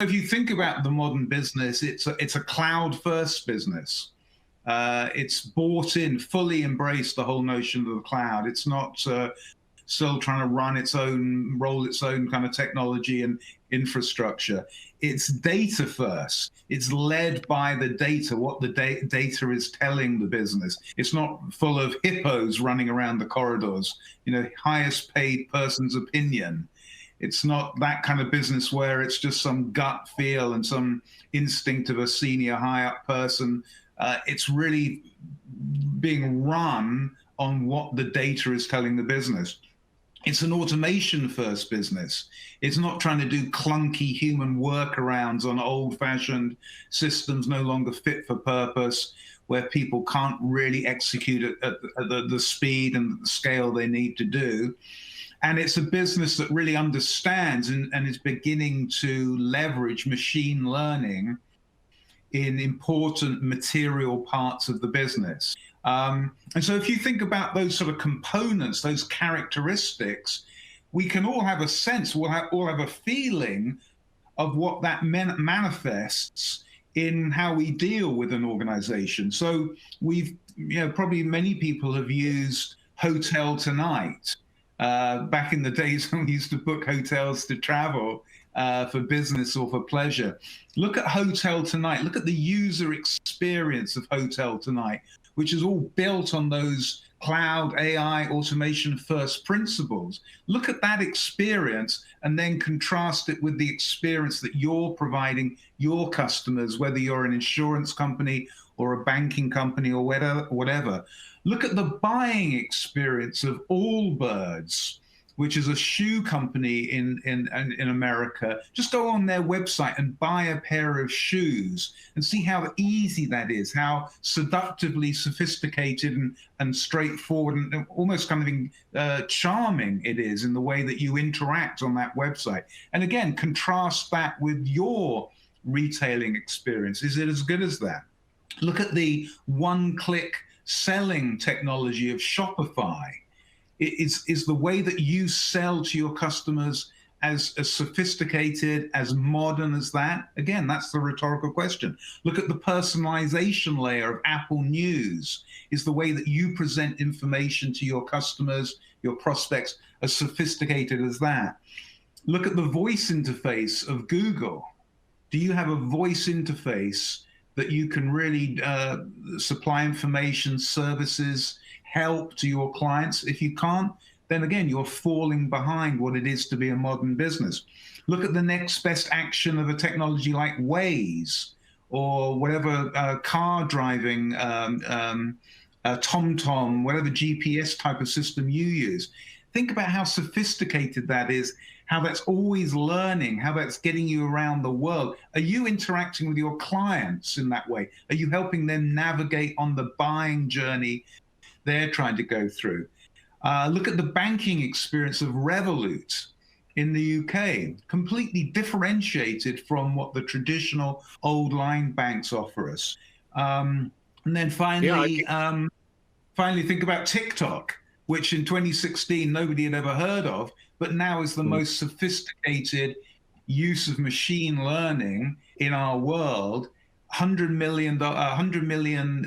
If you think about the modern business, it's a cloud-first business. It's bought in, fully embraced the whole notion of the cloud. It's not still trying to roll its own kind of technology and infrastructure. It's data first. It's led by the data, what the data is telling the business. It's not full of hippos running around the corridors, highest paid person's opinion. It's not that kind of business where it's just some gut feel and some instinct of a senior high up person. It's really being run on what the data is telling the business. It's an automation first business. It's not trying to do clunky human workarounds on old fashioned systems no longer fit for purpose, where people can't really execute at the speed and the scale they need to do. And it's a business that really understands and is beginning to leverage machine learning in important material parts of the business. And so if you think about those sort of components, those characteristics, we can all have a sense, all have a feeling of what that manifests in how we deal with an organization. So probably many people have used Hotel Tonight. Back in the days when we used to book hotels to travel for business or for pleasure. Look at Hotel Tonight. Look at the user experience of Hotel Tonight, which is all built on those cloud, AI, automation first principles. Look at that experience and then contrast it with the experience that you're providing your customers, whether you're an insurance company or a banking company or whatever. Look at the buying experience of Allbirds, which is a shoe company in America. Just go on their website and buy a pair of shoes and see how easy that is, how seductively sophisticated and straightforward and almost kind of charming it is in the way that you interact on that website. And again, contrast that with your retailing experience. Is it as good as that? Look at the one-click selling technology of Shopify. Is the way that you sell to your customers as sophisticated, as modern as that? Again, that's the rhetorical question. Look at the personalization layer of Apple News. Is the way that you present information to your customers, your prospects, as sophisticated as that? Look at the voice interface of Google. Do you have a voice interface that you can really supply information, services, help to your clients? If you can't, then again, you're falling behind what it is to be a modern business. Look at the next best action of a technology like Waze or whatever car driving, TomTom, whatever GPS type of system you use. Think about how sophisticated that is, how that's always learning, how that's getting you around the world. Are you interacting with your clients in that way? Are you helping them navigate on the buying journey they're trying to go through? Look at the banking experience of Revolut in the UK, completely differentiated from what the traditional old line banks offer us. And then finally, finally think about TikTok, which in 2016 nobody had ever heard of, but now is the most sophisticated use of machine learning in our world. 100 million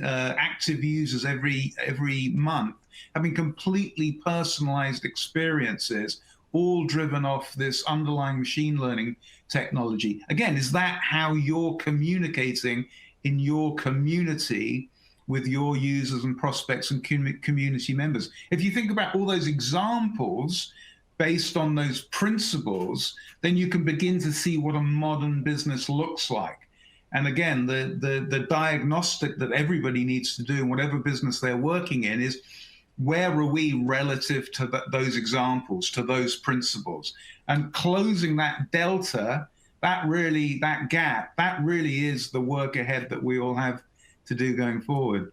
active users every month, having completely personalized experiences, all driven off this underlying machine learning technology. Again, is that how you're communicating in your community with your users and prospects and community members? If you think about all those examples based on those principles, then you can begin to see what a modern business looks like. And again, the diagnostic that everybody needs to do in whatever business they're working in is, where are we relative to those examples, to those principles? And closing that delta, that gap, that really is the work ahead that we all have to do going forward.